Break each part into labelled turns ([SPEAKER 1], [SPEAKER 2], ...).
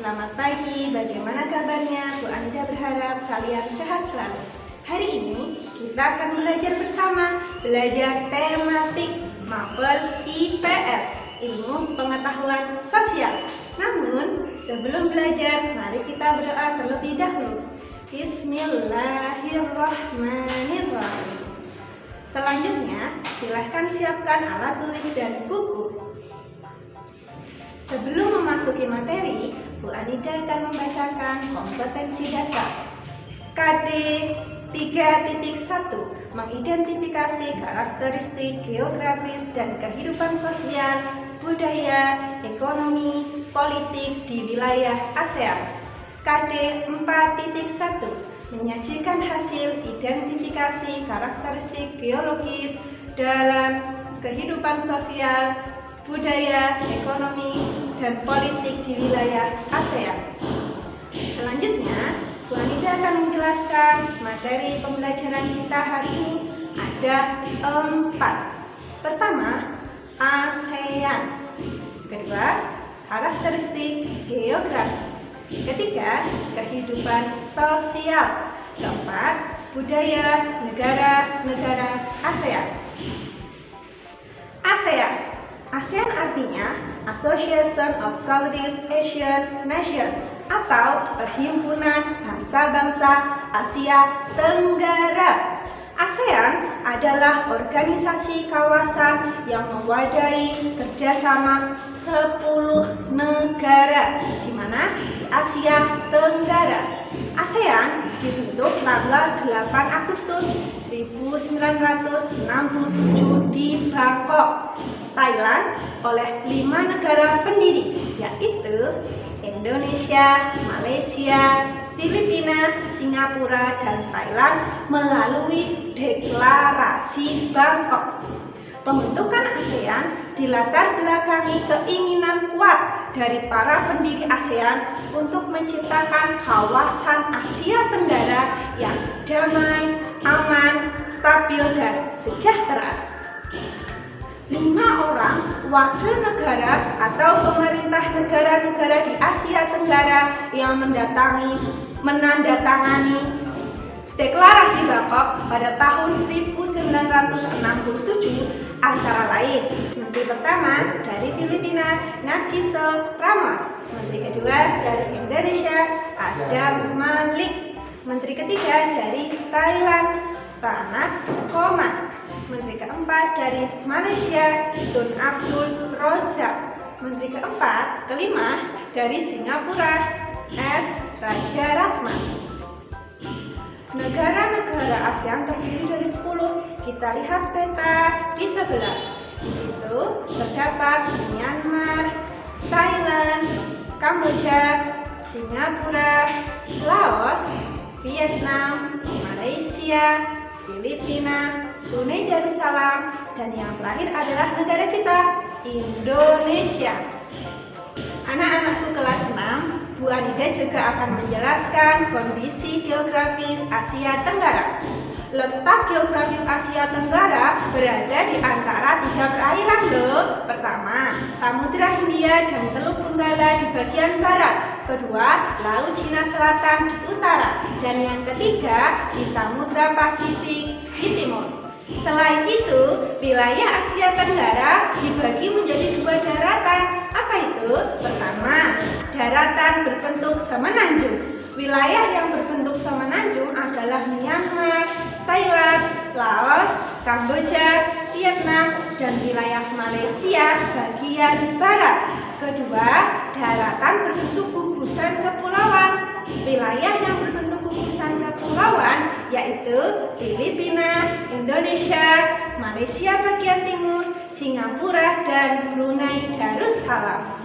[SPEAKER 1] Selamat pagi, bagaimana kabarnya? Bu Anida berharap kalian sehat selalu. Hari ini kita akan belajar bersama, belajar tematik Mapel IPS, Ilmu Pengetahuan Sosial. Namun, sebelum belajar, mari kita berdoa terlebih dahulu. Bismillahirrahmanirrahim. Selanjutnya, silahkan siapkan alat tulis dan buku. Sebelum memasuki materi, Bu Anida akan membacakan kompetensi dasar. KD 3.1 mengidentifikasi karakteristik geografis dan kehidupan sosial, budaya, ekonomi, politik di wilayah ASEAN. KD 4.1 menyajikan hasil identifikasi karakteristik geologis dalam kehidupan sosial, budaya, ekonomi, dan politik di wilayah ASEAN. Selanjutnya, Bu Anida akan menjelaskan materi pembelajaran kita hari ini ada 4. Pertama, ASEAN. Kedua, karakteristik geografi. Ketiga, kehidupan sosial. Keempat, budaya negara-negara ASEAN. ASEAN. ASEAN artinya Association of Southeast Asian Nations atau Perhimpunan Bangsa-Bangsa Asia Tenggara. ASEAN adalah organisasi kawasan yang mewadahi kerjasama 10 negara di mana di Asia Tenggara. ASEAN dibentuk tanggal 8 Agustus 1967 di Bangkok, Thailand oleh 5 negara pendiri, yaitu Indonesia, Malaysia, Filipina, Singapura, dan Thailand melalui Deklarasi Bangkok. Pembentukan ASEAN dilatar belakangi keinginan kuat dari para pendiri ASEAN untuk menciptakan kawasan Asia Tenggara yang damai, aman, stabil, dan sejahtera. 5 orang wakil negara atau pemerintah negara-negara di Asia Tenggara yang menandatangani Deklarasi Bangkok pada tahun 1967 antara lain Menteri pertama dari Filipina, Narciso Ramos, Menteri kedua dari Indonesia, Adam Malik, Menteri ketiga dari Thailand, Pranat Koman, Menteri keempat dari Malaysia, Tun Abdul Razak, Menteri kelima dari Singapura, S. Raja Ratman. Negara-negara ASEAN terdiri dari 10. Kita lihat peta di sebelah. Di situ terdapat Myanmar, Thailand, Kamboja, Singapura, Laos, Vietnam, Malaysia, Filipina, Brunei Darussalam, dan yang terakhir adalah negara kita, Indonesia. Anak-anakku kelas 6, Bu Anida juga akan menjelaskan kondisi geografis Asia Tenggara. Letak geografis Asia Tenggara berada di antara 3 perairan loh. Pertama, Samudra Hindia dan Teluk Benggala di bagian barat. Kedua, Laut Cina Selatan di utara. Dan yang ketiga, di Samudra Pasifik di timur. Selain itu, wilayah Asia Tenggara dibagi menjadi 2 daratan. Apa itu? Pertama, daratan berbentuk semenanjung. Wilayah yang berbentuk semenanjung adalah Myanmar, Thailand, Laos, Kamboja, Vietnam, dan wilayah Malaysia bagian barat. Kedua, daratan berbentuk gugusan kepulauan. Wilayah yang berbentuk gugusan kepulauan yaitu Filipina, Indonesia, Malaysia bagian timur, Singapura, dan Brunei Darussalam.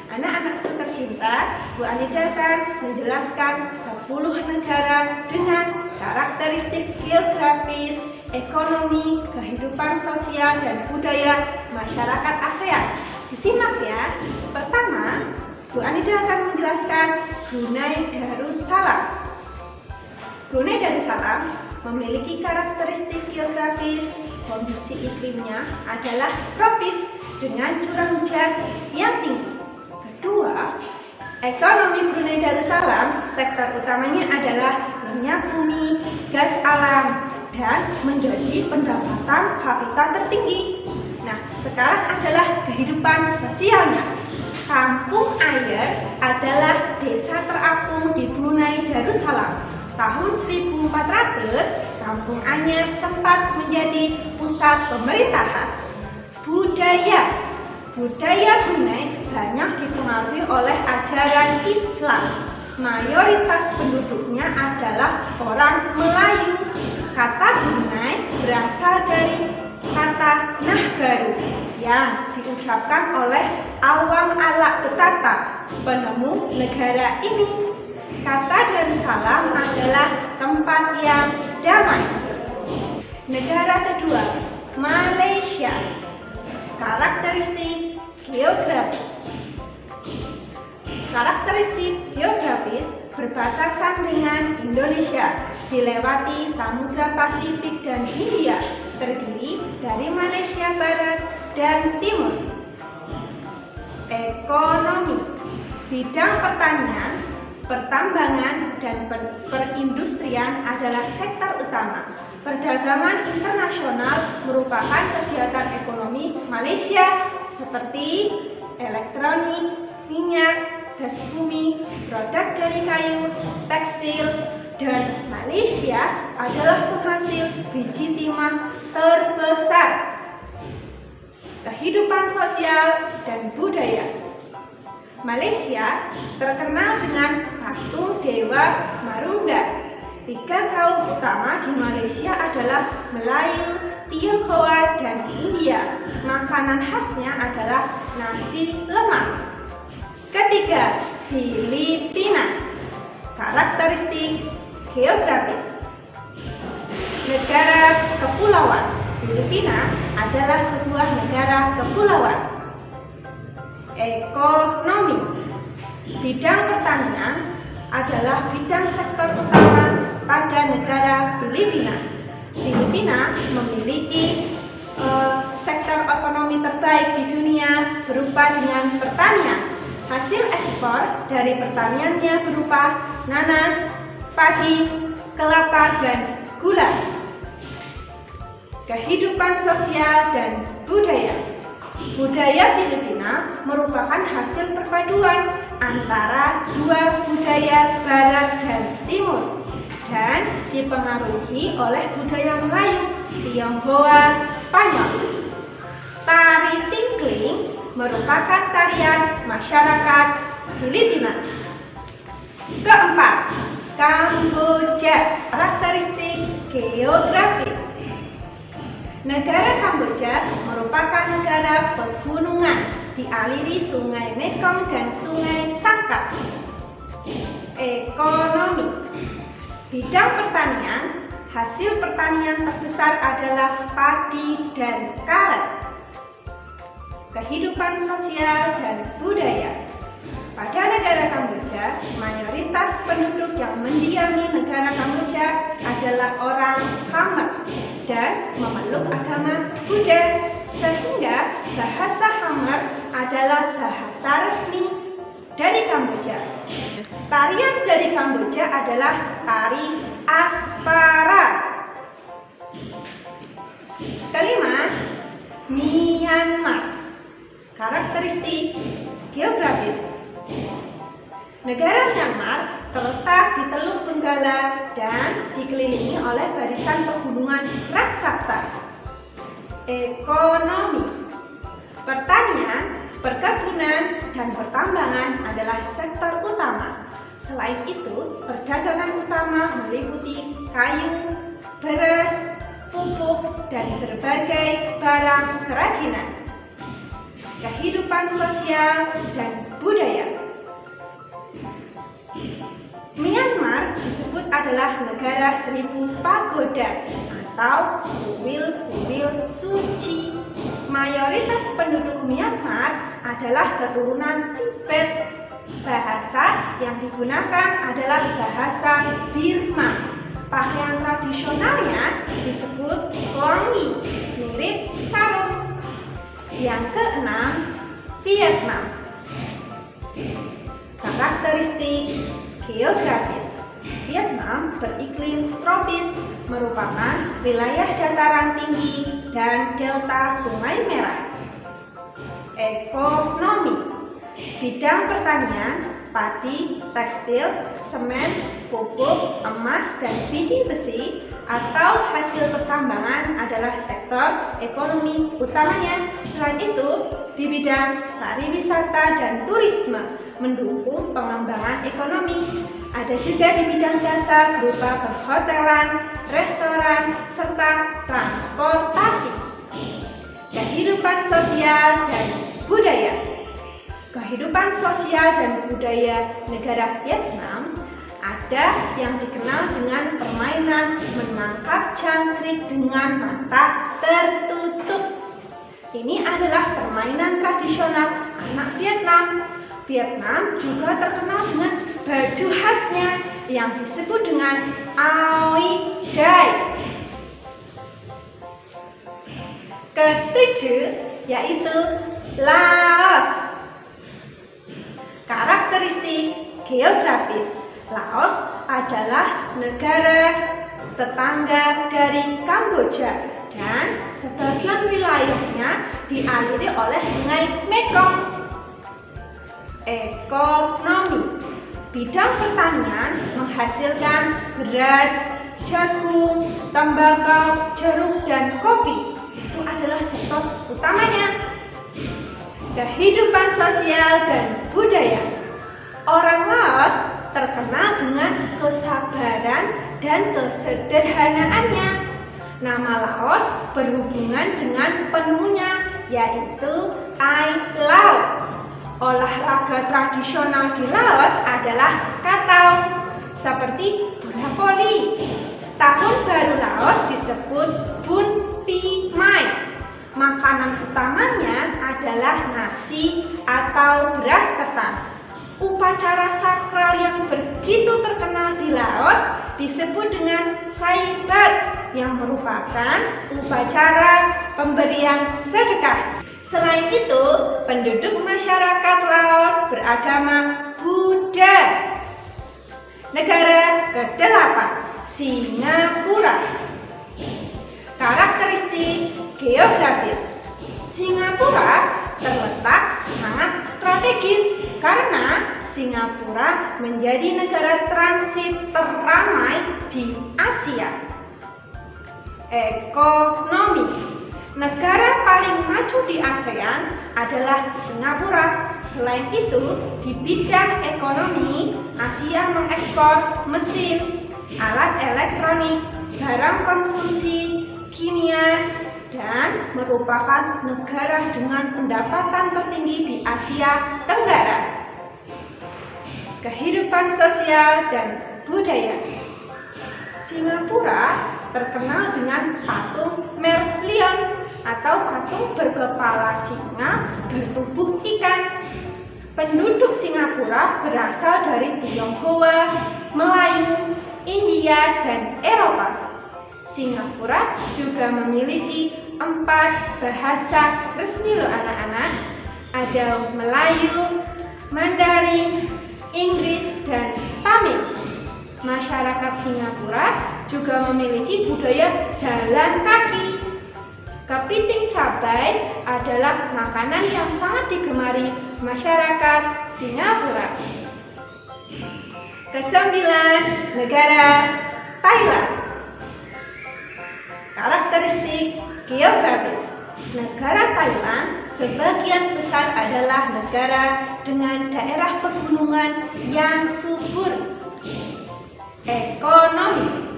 [SPEAKER 1] Anak-anakku tercinta, Bu Anida akan menjelaskan 10 negara dengan karakteristik geografis, ekonomi, kehidupan sosial, dan budaya masyarakat ASEAN. Disimak ya. Pertama, Bu Anida akan menjelaskan Brunei Darussalam. Brunei Darussalam memiliki karakteristik geografis. Kondisi iklimnya adalah tropis dengan curah hujan yang tinggi. Kedua, Ekonomi Brunei Darussalam, sektor utamanya adalah minyak bumi, gas alam, dan menjadi pendapatan kapita tertinggi. Nah, sekarang adalah kehidupan sosialnya. Kampung Ayer adalah desa terapung di Brunei Darussalam. Tahun 1400, Kampung Ayer sempat menjadi pusat pemerintahan. Budaya Brunei banyak dipengaruhi oleh ajaran Islam. Mayoritas penduduknya adalah orang Melayu. Kata Brunei berasal dari kata Nahbaru yang diucapkan oleh Awang Alak Betata, penemu negara ini. Kata Darussalam adalah tempat yang damai. Negara kedua, Malaysia. Karakteristik geografis. Karakteristik geografis berbatasan dengan Indonesia, dilewati Samudra Pasifik dan Hindia, terdiri dari Malaysia Barat dan Timur. Ekonomi, bidang pertanian, pertambangan, dan perindustrian adalah sektor utama. Perdagangan internasional merupakan kegiatan ekonomi Malaysia seperti elektronik, minyak, gas bumi, produk dari kayu, tekstil, dan Malaysia adalah penghasil biji timah terbesar. Kehidupan sosial dan budaya. Malaysia terkenal dengan patung Dewa Marungga. 3 kaum utama di Malaysia adalah Melayu, Tionghoa, dan India. Makanan khasnya adalah nasi lemak. Ketiga, Filipina. Karakteristik geografis. Negara kepulauan. Filipina adalah sebuah negara kepulauan. Ekonomi. Bidang pertanian adalah bidang sektor utama pada negara Filipina. Filipina memiliki sektor ekonomi terbaik di dunia berupa dengan pertanian. Hasil ekspor dari pertaniannya berupa nanas, padi, kelapa, dan gula. Kehidupan sosial dan budaya. Budaya Filipina merupakan hasil perpaduan antara dua budaya Barat dan Timur dan dipengaruhi oleh budaya Melayu, Tionghoa, Spanyol. Tari Tingkling merupakan tarian masyarakat Filipina. Keempat, Kamboja. Karakteristik geografis. Negara Kamboja merupakan negara pegunungan, dialiri Sungai Mekong dan Sungai Sangka. Ekonomi. Bidang pertanian, hasil pertanian terbesar adalah padi dan karet. Kehidupan sosial dan budaya. Pada negara Kamboja, mayoritas penduduk yang mendiami negara Kamboja adalah orang Khmer dan memeluk agama Buddha, sehingga bahasa Khmer adalah bahasa resmi dari Kamboja. Tarian dari Kamboja adalah tari Aspara. Kelima, Myanmar. Karakteristik geografis. Negara Myanmar terletak di Teluk Benggala dan dikelilingi oleh barisan pegunungan raksasa. Ekonomi. Pertanian, perkebunan, dan pertambangan adalah sektor utama. Selain itu, perdagangan utama meliputi kayu, beras, pupuk, dan berbagai barang kerajinan. Kehidupan sosial dan budaya. Myanmar disebut adalah negara 1000 pagoda atau kuil-kuil suci. Mayoritas penduduk Myanmar adalah keturunan Tibet. Bahasa yang digunakan adalah bahasa Birma. Pakaian tradisionalnya disebut klongi, mirip sarung. Yang keenam, Vietnam. Karakteristik geografis. Vietnam beriklim tropis, merupakan wilayah dataran tinggi dan delta Sungai Merah. Ekonomi. Bidang pertanian, padi, tekstil, semen, pupuk, emas, dan biji besi atau hasil pertambangan adalah sektor ekonomi utamanya. Selain itu, di bidang pariwisata dan turisme mendukung pengembangan ekonomi. Ada juga di bidang jasa berupa perhotelan, restoran, serta transportasi. Kehidupan sosial dan budaya. Kehidupan sosial dan budaya negara Vietnam ada yang dikenal dengan permainan menangkap jangkrik dengan mata tertutup. Ini adalah permainan tradisional anak Vietnam. Vietnam juga terkenal dengan baju khasnya yang disebut dengan Áo Dai. Ketujuh yaitu Laos. Karakteristik geografis. Laos adalah negara tetangga dari Kamboja dan sebagian wilayahnya dialiri oleh Sungai Mekong. Ekonomi. Bidang pertanian menghasilkan beras, jagung, tembakau, jeruk, dan kopi. Itu adalah sektor utamanya. Kehidupan sosial dan budaya. Orang Laos terkenal dengan kesabaran dan kesederhanaannya. Nama Laos berhubungan dengan penuhnya, yaitu Ai Lao. Olahraga tradisional di Laos adalah katau, seperti bola voli. Tahun baru Laos disebut Bun Pi Mai. Makanan utamanya adalah nasi atau beras ketan. Upacara sakral yang begitu terkenal di Laos disebut dengan Sai Bat, yang merupakan upacara pemberian sedekah. Selain itu, penduduk masyarakat Laos beragama Buddha. Negara ke-8, Singapura. Karakteristik geografis. Singapura terletak sangat strategis karena Singapura menjadi negara transit teramai di Asia. Ekonomi. Negara paling maju di ASEAN adalah Singapura. Selain itu, di bidang ekonomi, Asia mengekspor mesin, alat elektronik, barang konsumsi, kimia, dan merupakan negara dengan pendapatan tertinggi di Asia Tenggara. Kehidupan sosial dan budaya. Singapura terkenal dengan patung Merlion atau patung berkepala singa bertubuh ikan. Penduduk Singapura berasal dari Tionghoa, Melayu, India, dan Eropa. Singapura juga memiliki 4 bahasa resmi loh anak-anak. Ada Melayu, Mandarin, Inggris, dan Tamil. Masyarakat Singapura juga memiliki budaya jalan kaki. Kepiting cabai adalah makanan yang sangat digemari masyarakat Singapura. ke-9, negara Thailand. Karakteristik geografis. Negara Thailand sebagian besar adalah negara dengan daerah pegunungan yang subur. Ekonomi.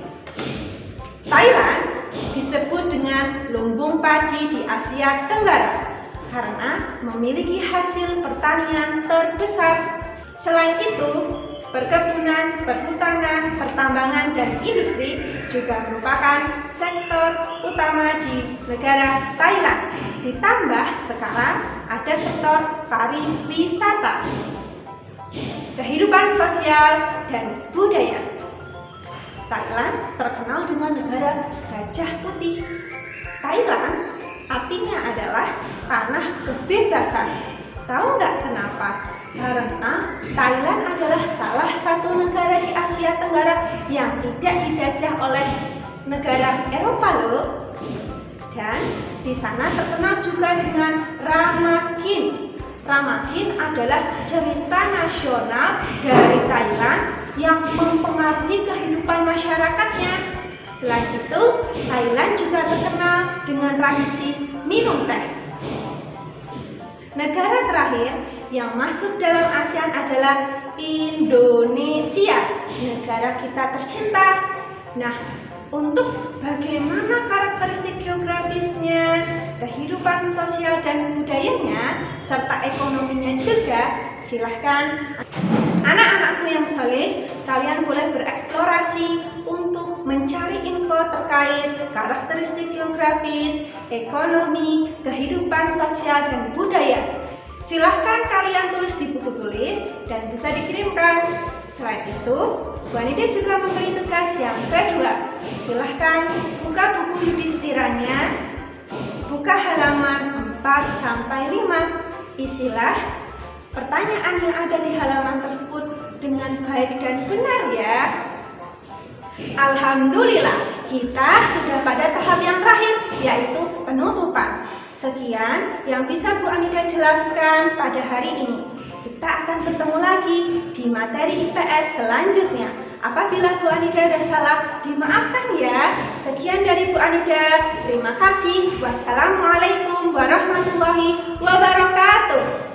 [SPEAKER 1] Thailand disebut dengan lumbung padi di Asia Tenggara karena memiliki hasil pertanian terbesar. Selain itu, perkebunan, perhutanan, pertambangan, dan industri juga merupakan sektor utama di negara Thailand. Ditambah sekarang ada sektor pariwisata. Kehidupan sosial dan budaya. Thailand terkenal dengan negara gajah putih. Thailand artinya adalah tanah kebebasan. Tahu nggak kenapa? Karena Thailand adalah salah satu negara di Asia Tenggara yang tidak dijajah oleh negara Eropa loh. Dan di sana terkenal juga dengan Ramakin. Ramakin adalah cerita nasional dari Thailand yang mempengaruhi kehidupan masyarakatnya. Selain itu, Thailand juga terkenal dengan tradisi minum teh. Negara terakhir yang masuk dalam ASEAN adalah Indonesia, negara kita tercinta. Nah, untuk bagaimana karakteristik geografisnya, kehidupan sosial dan budayanya, serta ekonominya juga, silahkan anak-anakku yang soleh, kalian boleh bereksplorasi untuk mencari info terkait karakteristik geografis, ekonomi, kehidupan sosial dan budaya. Silahkan kalian tulis di buku tulis dan bisa dikirimkan. Selain itu, Bu Anida juga memberi tugas yang kedua. Silahkan buka buku Yudhisthiranya, buka halaman 4-5. Isilah pertanyaan yang ada di halaman tersebut dengan baik dan benar ya. Alhamdulillah, kita sudah pada tahap yang terakhir, yaitu penutupan. Sekian yang bisa Bu Anida jelaskan pada hari ini. Kita akan bertemu lagi di materi IPS selanjutnya. Apabila Bu Anida ada salah, dimaafkan ya. Sekian dari Bu Anida. Terima kasih. Wassalamualaikum warahmatullahi wabarakatuh.